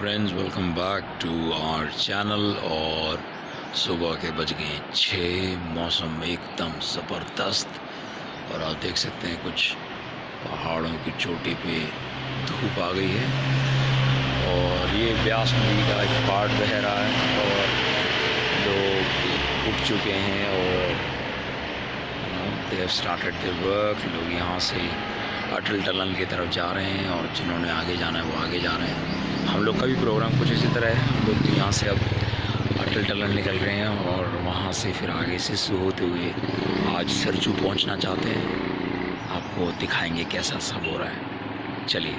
Friends, welcome back to our channel. और सुबह के बज गए 6। मौसम एकदम ज़बरदस्त और आप देख सकते हैं कुछ पहाड़ों की चोटी पे धूप आ गई है और ये व्यास नदी का एक पार्ट बह रहा है और लोग उठ चुके हैं और they have started their work. लोग यहाँ से अटल टनल की तरफ जा रहे हैं और जिन्होंने आगे जाना है वो आगे जा रहे हैं। हम लोग का भी प्रोग्राम कुछ इसी तरह है। हम लोग यहाँ से अब अटल टनल निकल रहे हैं और वहाँ से फिर आगे से शुरू होते हुए आज सरजू पहुँचना चाहते हैं। आपको दिखाएंगे कैसा सब हो रहा है, चलिए।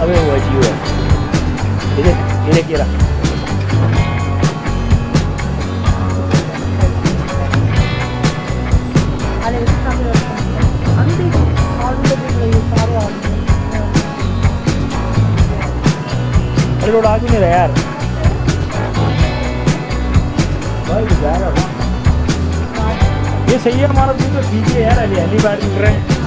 अबे वो अजीब है, ये देख रहा। अरे रोड आगे नहीं रहा यार, भाई जाएगा। ये सही है हमारा, तो ठीक है यार, हली बार मिल रहे हैं।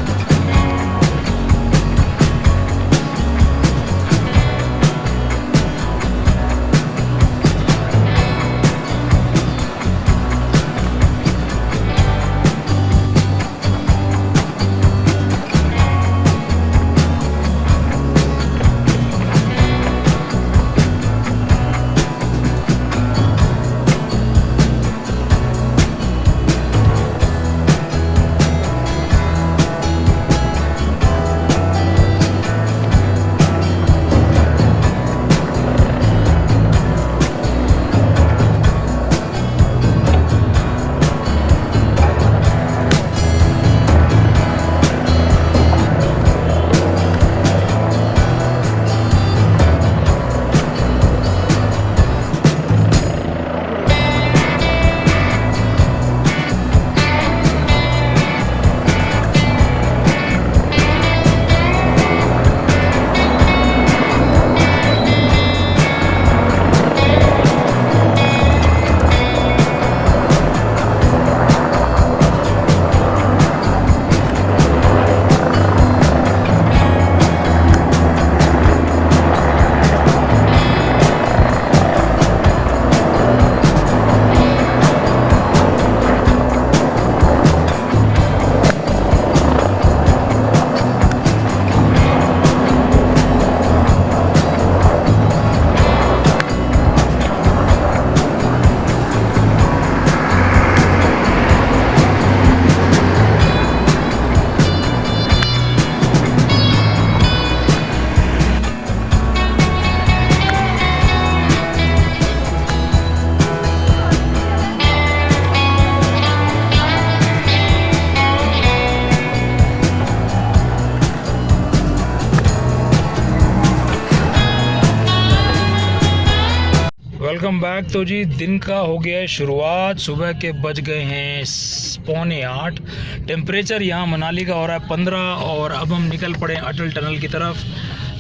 Welcome back. तो जी दिन का हो गया है शुरुआत। सुबह के बज गए हैं 7:45। टेम्परेचर यहाँ मनाली का हो रहा है 15 और अब हम निकल पड़े अटल टनल की तरफ।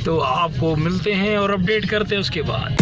तो आपको मिलते हैं और अपडेट करते हैं उसके बाद।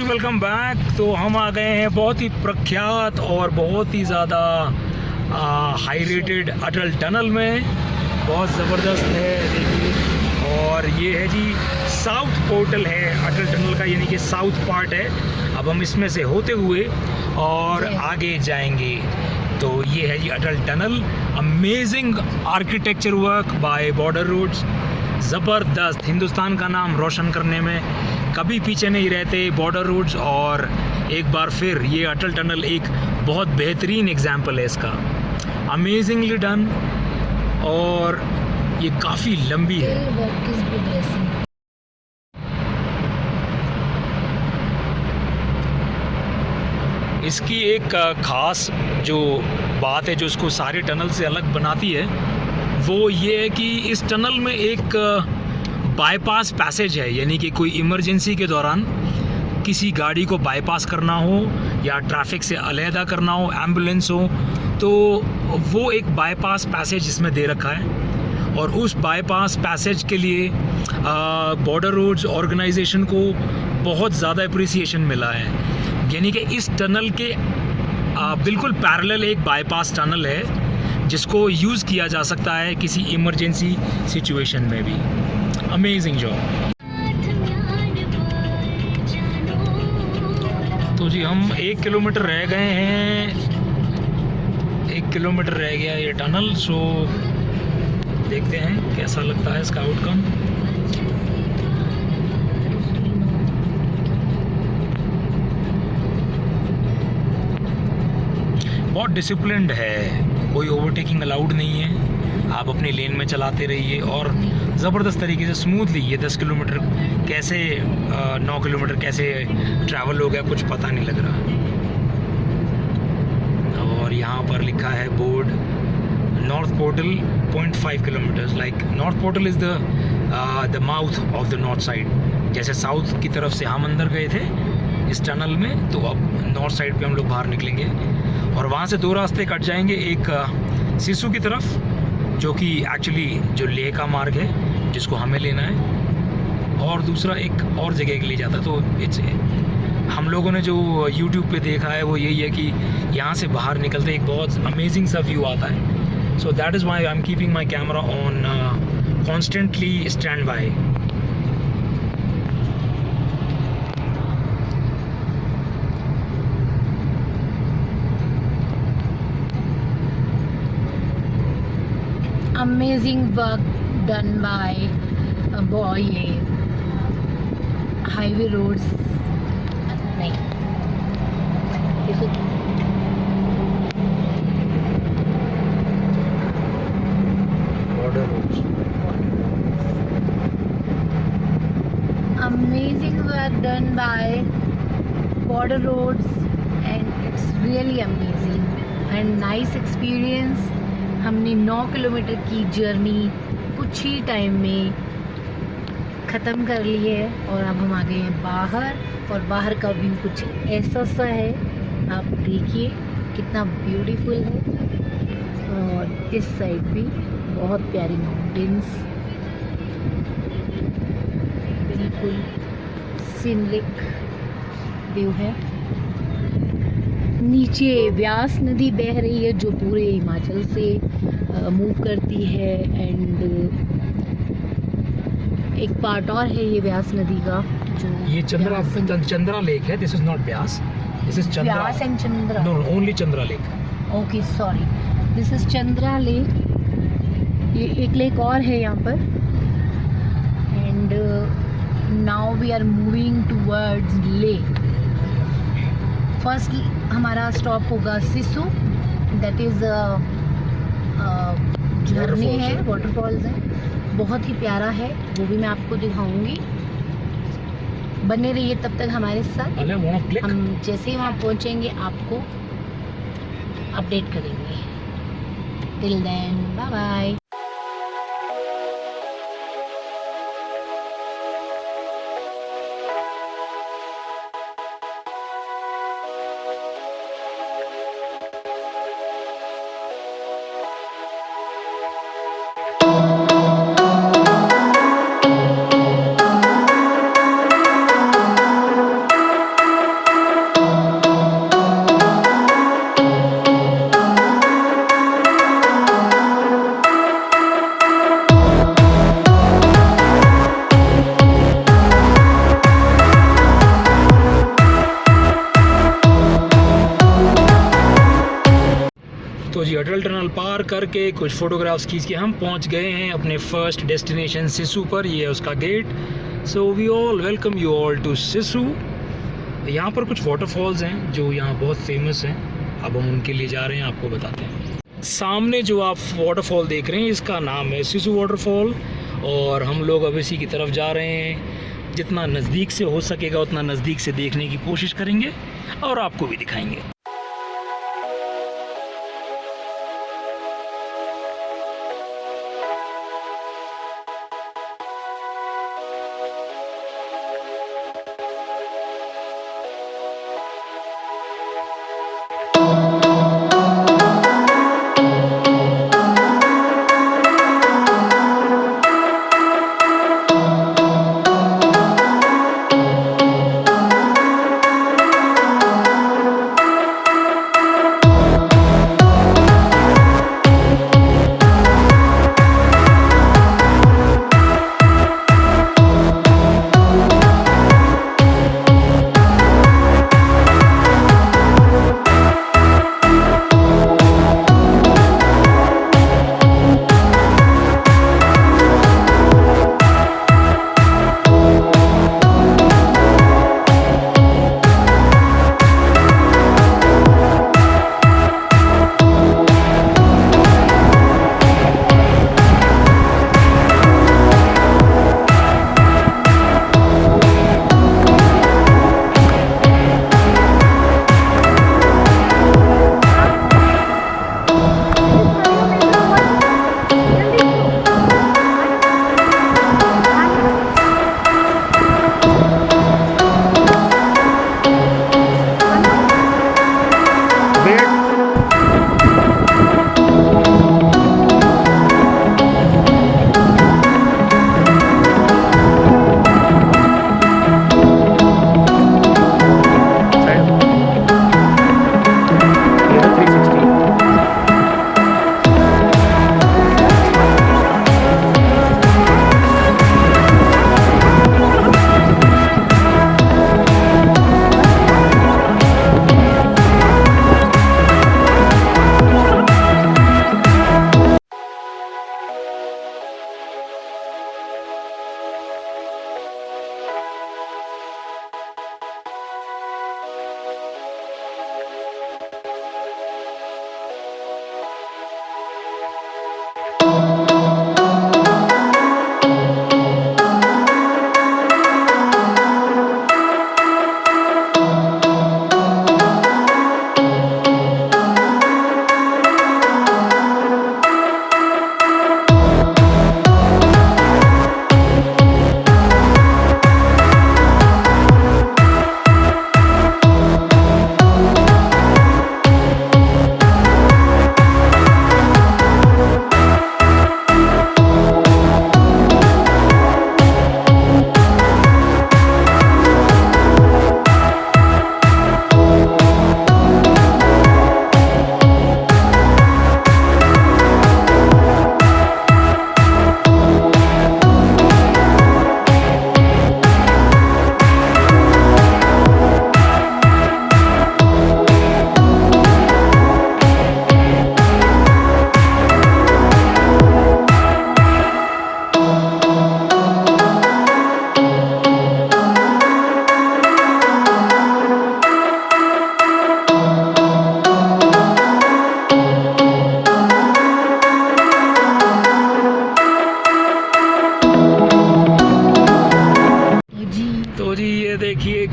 Welcome back. तो हम आ गए हैं बहुत ही प्रख्यात और बहुत ही ज़्यादा हाई रेटेड अटल टनल में। बहुत ज़बरदस्त है देखिए। और ये है जी साउथ पोर्टल है अटल टनल का, यानी कि साउथ पार्ट है। अब हम इसमें से होते हुए और आगे जाएंगे। तो ये है जी Atal tunnel. Amazing architecture work by border roads. ज़बरदस्त, हिंदुस्तान का नाम रोशन करने में कभी पीछे नहीं रहते बॉर्डर रोड्स। और एक बार फिर ये अटल टनल एक बहुत बेहतरीन एग्जाम्पल है इसका। अमेजिंगली डन, और ये काफ़ी लंबी है। इसकी एक ख़ास जो बात है जो इसको सारे टनल से अलग बनाती है, वो ये है कि इस टनल में एक बाईपास पैसेज है। यानी कि कोई इमरजेंसी के दौरान किसी गाड़ी को बाईपास करना हो या ट्रैफिक से अलहदा करना हो, एम्बुलेंस हो, तो वो एक बाईपास पैसेज इसमें दे रखा है। और उस बाईपास पैसेज के लिए बॉर्डर रोड्स ऑर्गेनाइजेशन को बहुत ज़्यादा अप्रिसिएशन मिला है। यानी कि इस टनल के बिल्कुल पैरेलल एक बाईपास टनल है जिसको यूज़ किया जा सकता है किसी इमरजेंसी सिचुएशन में भी। Amazing job. तो जी हम 1 किलोमीटर रह गए हैं, 1 किलोमीटर रह गया ये टनल। सो देखते हैं कैसा लगता है इसका आउटकम। बहुत डिसिप्लिन्ड है, कोई ओवरटेकिंग अलाउड नहीं है। आप अपनी लेन में चलाते रहिए और ज़बरदस्त तरीके से स्मूथली ये 10 किलोमीटर कैसे 9 किलोमीटर कैसे ट्रैवल हो गया कुछ पता नहीं लग रहा। और यहाँ पर लिखा है board north portal 0.5 kilometres. Like north portal is the mouth of the north side. जैसे साउथ की तरफ से हम अंदर गए थे इस टनल में, तो अब नॉर्थ साइड पे हम लोग बाहर निकलेंगे और वहाँ से 2 रास्ते कट जाएंगे। एक सिसु की तरफ, जो कि एक्चुअली जो लेह का मार्ग है जिसको हमें लेना है, और दूसरा एक और जगह के लिए जाता है। तो इट्स हम लोगों ने जो YouTube पे देखा है वो यही है कि यहाँ से बाहर निकलते एक बहुत अमेजिंग सा व्यू आता है। So that is why I am keeping my camera on constantly stand by. Amazing work done by ये हाईवे रोड्स। नहीं देखो, border roads. amazing work done by border roads and it's really amazing and nice experience। हमने 9 kilometre की journey कुछ ही time में ख़त्म कर ली है और अब हम आ गए हैं बाहर। और बाहर का व्यू कुछ ऐसा सा है, आप देखिए कितना ब्यूटीफुल है। और इस साइड भी बहुत प्यारी माउंटेन्स, बिल्कुल सीनरिक व्यू है। नीचे व्यास नदी बह रही है जो पूरे हिमाचल से मूव करती है। एंड एक पार्ट और है ये व्यास नदी का, जो ये चंद्रा लेक है। This is not Vyas, this is Chandra. Vyas and Chandra, no only Chandra lake. Okay sorry, this is Chandra lake. ये एक लेक और है यहाँ पर। And now we are moving towards lake. First हमारा स्टॉप होगा सिसु, दैट इज़ झरने हैं, वाटरफॉल्स हैं, बहुत ही प्यारा है, वो भी मैं आपको दिखाऊंगी। बने रहिए तब तक हमारे साथ। हम जैसे ही वहाँ पहुँचेंगे आपको अपडेट करेंगे। Till then bye bye. पार करके कुछ फ़ोटोग्राफ्स खींच के हम पहुंच गए हैं अपने फर्स्ट डेस्टिनेशन सिसु पर। ये है उसका gate. So we all welcome you all to Sissu. यहाँ पर कुछ वाटरफॉल्स हैं जो यहाँ बहुत फेमस हैं। अब हम उनके लिए जा रहे हैं, आपको बताते हैं। सामने जो आप वाटरफॉल देख रहे हैं इसका नाम है सिसु वाटरफॉल, और हम लोग अब इसी की तरफ जा रहे हैं। जितना नज़दीक से हो सकेगा उतना नज़दीक से देखने की कोशिश करेंगे और आपको भी दिखाएंगे।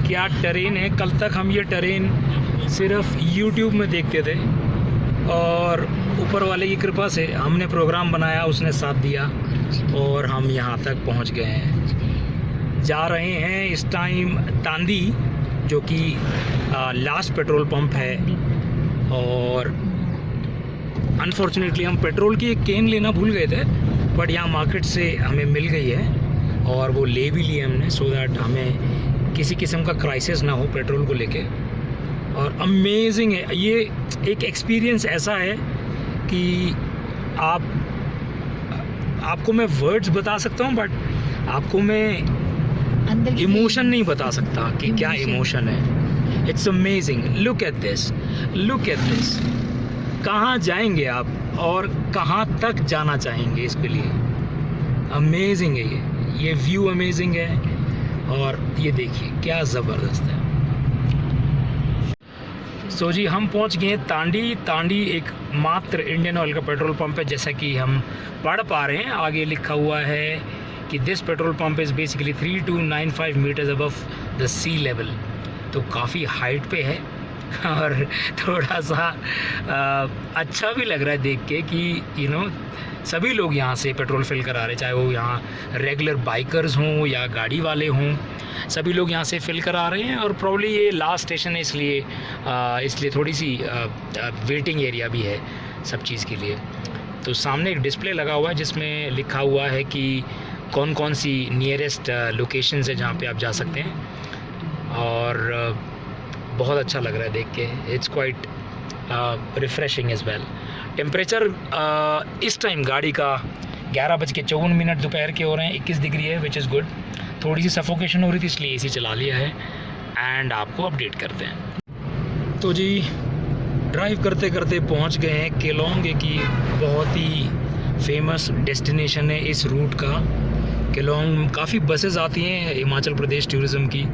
क्या टरेन है। कल तक हम ये टरेन सिर्फ YouTube में देखते थे और ऊपर वाले की कृपा से हमने प्रोग्राम बनाया, उसने साथ दिया और हम यहाँ तक पहुँच गए हैं। जा रहे हैं इस टाइम तांदी, जो कि लास्ट पेट्रोल पंप है। और अनफॉर्चुनेटली हम पेट्रोल की एक कैन लेना भूल गए थे, बट यहाँ मार्केट से हमें मिल गई है और वो ले भी लिए हमने, सो दैट हमें किसी किस्म का क्राइसिस ना हो पेट्रोल को लेके। और अमेजिंग है ये, एक एक्सपीरियंस ऐसा है कि आपको मैं वर्ड्स बता सकता हूँ, बट आपको मैं इमोशन नहीं बता सकता कि क्या इमोशन है। It's amazing, look at this, look at this. कहाँ जाएंगे आप और कहाँ तक जाना चाहेंगे इसके लिए। अमेजिंग है ये व्यू अमेजिंग है, और ये देखिए क्या ज़बरदस्त है। सो जी हम पहुंच गए तांडी एक मात्र इंडियन ऑयल का पेट्रोल पंप है। जैसा कि हम पढ़ पा रहे हैं, आगे लिखा हुआ है कि this petrol pump is basically 3295 metres above the sea level. तो काफ़ी हाइट पे है और थोड़ा सा अच्छा भी लग रहा है देख के कि सभी लोग यहाँ से पेट्रोल फिल करा रहे, चाहे वो यहाँ रेगुलर बाइकर्स हों या गाड़ी वाले हों, सभी लोग यहाँ से फिल करा रहे हैं। और प्रॉब्ली ये लास्ट स्टेशन है, इसलिए थोड़ी सी वेटिंग एरिया भी है सब चीज़ के लिए। तो सामने एक डिस्प्ले लगा हुआ है जिसमें लिखा हुआ है कि कौन कौन सी नियरेस्ट लोकेशंस है जहाँ पे आप जा सकते हैं, और बहुत अच्छा लग रहा है देख के। It's quite refreshing as well. Temperature इस टाइम गाड़ी का 11:54 दोपहर के हो रहे हैं, 21 डिग्री है, विच इज़ गुड। थोड़ी सी सफोकेशन हो रही थी इसलिए एसी चला लिया है, एंड आपको अपडेट करते हैं। तो जी ड्राइव करते करते पहुंच गए हैं केलोंग, की बहुत ही फेमस डेस्टिनेशन है इस रूट का। केलोंग काफ़ी बसेस आती हैं हिमाचल प्रदेश टूरिज़्म की।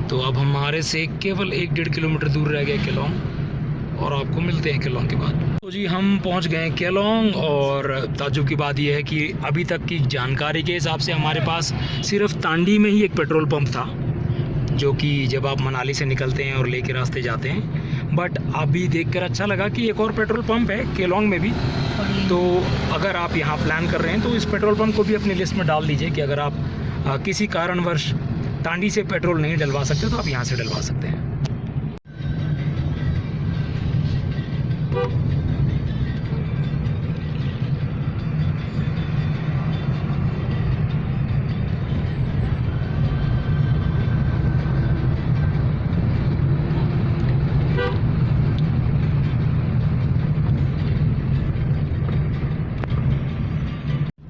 तो अब हमारे से केवल 1-1.5 किलोमीटर दूर रह गया केलोंग, और आपको मिलते हैं केलोंग के बाद। तो जी हम पहुंच गए हैं केलोंग, और ताज्जुब की बात यह है कि अभी तक की जानकारी के हिसाब से हमारे पास सिर्फ तांडी में ही एक पेट्रोल पंप था, जो कि जब आप मनाली से निकलते हैं और लेके रास्ते जाते हैं। बट अभी देखकर अच्छा लगा कि एक और पेट्रोल पंप है केलोंग में भी। तो अगर आप यहाँ प्लान कर रहे हैं तो इस पेट्रोल पंप को भी अपनी लिस्ट में डाल दीजिए कि अगर आप किसी कारणवश तांडी से पेट्रोल नहीं डलवा सकते तो आप यहाँ से डलवा सकते हैं।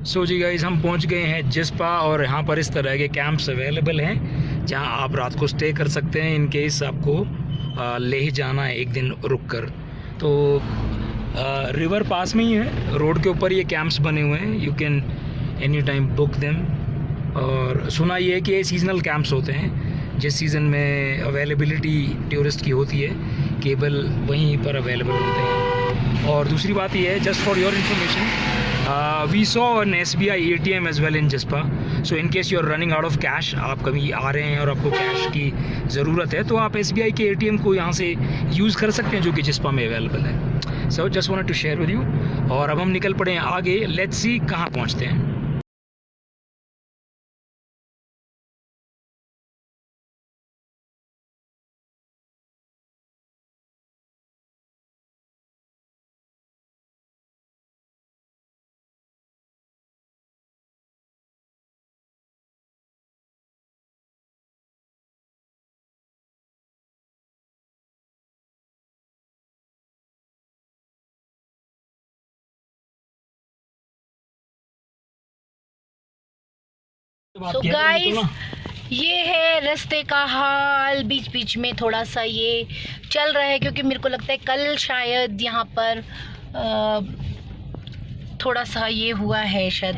सो जी गाइस हम पहुंच गए हैं जिस्पा, और यहाँ पर इस तरह के कैंप्स अवेलेबल हैं जहाँ आप रात को स्टे कर सकते हैं इन केस आपको लेह जाना है एक दिन रुक कर। तो रिवर पास में ही है, रोड के ऊपर ये कैंप्स बने हुए हैं, you can any time book them. और सुना ये है कि ये सीजनल कैंप्स होते हैं, जिस सीज़न में अवेलेबिलिटी टूरिस्ट की होती है केवल वहीं पर अवेलेबल होते हैं। और दूसरी बात ये है, just for your information, we saw an SBI ATM as well in Jispa. So in case you are running out of cash, आप कभी आ रहे हैं और आपको कैश की ज़रूरत है, तो आप SBI के ATM को यहाँ से यूज़ कर सकते हैं, जो कि जिस्पा में अवेलेबल है। So just wanted to share with you। और अब हम निकल पड़े हैं आगे, लेट्स सी कहाँ पहुँचते हैं। So guys, ये है रास्ते का हाल। बीच बीच में थोड़ा सा ये चल रहा है क्योंकि मेरे को लगता है कल शायद यहाँ पर थोड़ा सा ये हुआ है, शायद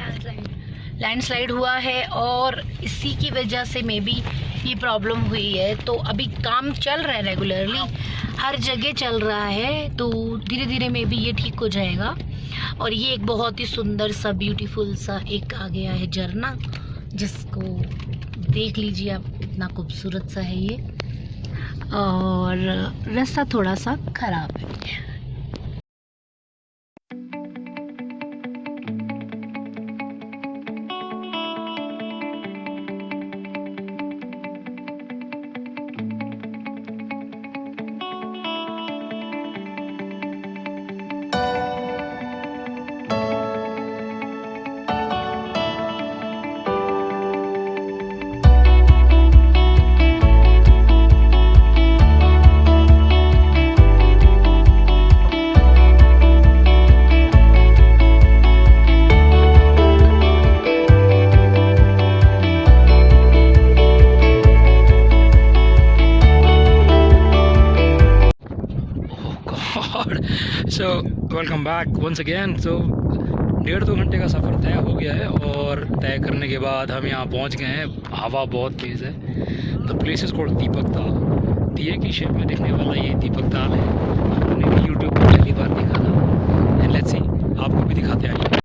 लैंडस्लाइड हुआ है, और इसी की वजह से मे बी ये प्रॉब्लम हुई है। तो अभी काम चल रहा है रेगुलरली, हर जगह चल रहा है, तो धीरे धीरे मे बी ये ठीक हो जाएगा। और ये एक बहुत ही सुंदर सा ब्यूटीफुल सा एक आ गया है झरना, जिसको देख लीजिए आप, इतना खूबसूरत सा है ये। और रास्ता थोड़ा सा ख़राब है। Welcome back once again. So 1.5-2 घंटे का सफ़र तय हो गया है और तय करने के बाद हम यहाँ पहुँच गए हैं। हवा बहुत तेज़ है। द प्लेस इज़ कॉल्ड दीपक ताल। दिए की शेप में दिखने वाला ये दीपक ताल है। हमने भी यूट्यूब पर पहली बार देखा था। एंड लेट्स सी, आपको भी दिखाते हैं।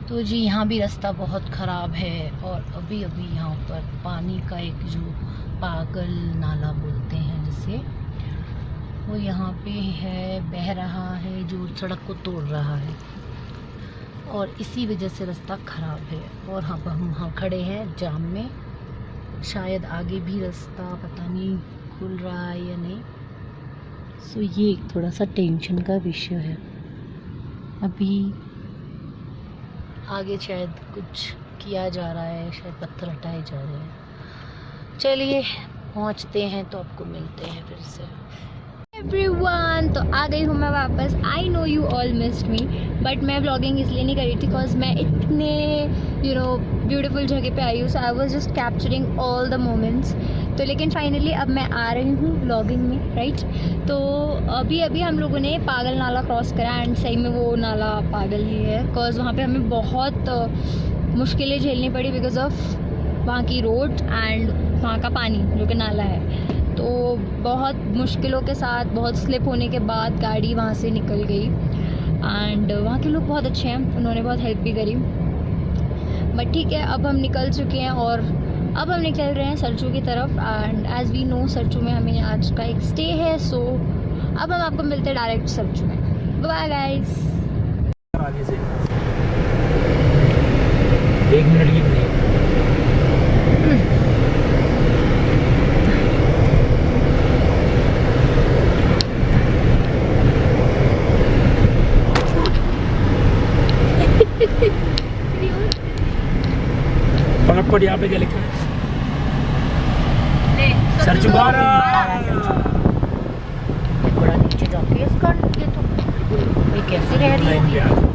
तो जी यहाँ भी रास्ता बहुत ख़राब है और अभी अभी यहाँ पर पानी का एक जो पागल नाला बोलते हैं जिसे, वो यहाँ पे है, बह रहा है, जो सड़क को तोड़ रहा है और इसी वजह से रास्ता ख़राब है। और हम खड़े हैं जाम में, शायद आगे भी रास्ता पता नहीं खुल रहा है या नहीं। सो ये एक थोड़ा सा टेंशन का विषय है। अभी आगे शायद कुछ किया जा रहा है, शायद पत्थर हटाए जा रहे हैं। चलिए पहुंचते हैं तो आपको मिलते हैं फिर से। एवरीवन, तो आ गई हूँ मैं वापस। I know you all missed me, but मैं व्लॉगिंग इसलिए नहीं कर रही थी बिकॉज मैं इतने ब्यूटीफुल जगह पे आई हूँ। So I was just capturing all the moments. तो लेकिन फाइनली अब मैं आ रही हूँ व्लॉगिंग में, राइट। तो अभी अभी हम लोगों ने पागल नाला क्रॉस करा एंड सही में वो नाला पागल ही है, बिकॉज वहाँ पे हमें बहुत मुश्किलें झेलनी पड़ी बिकॉज ऑफ वहाँ की रोड एंड वहाँ का पानी जो कि नाला है। तो बहुत मुश्किलों के साथ, बहुत स्लिप होने के बाद गाड़ी वहाँ से निकल गई एंड वहाँ के लोग बहुत अच्छे हैं, उन्होंने बहुत हेल्प भी करी। बट ठीक है, अब हम निकल चुके हैं और अब हम निकल रहे हैं सरचू की तरफ। And as we know Sarchu में हमें आज का एक स्टे है। सो अब हम आपको मिलते हैं डायरेक्ट सरचू में। Bye guys. आगे से 1 मिनट की नहीं। फटाफट यहाँ पे क्या लिखा है? सर चुकारा। बड़ा नीचे जाके इसका ये तो ये कैसे रह रही है?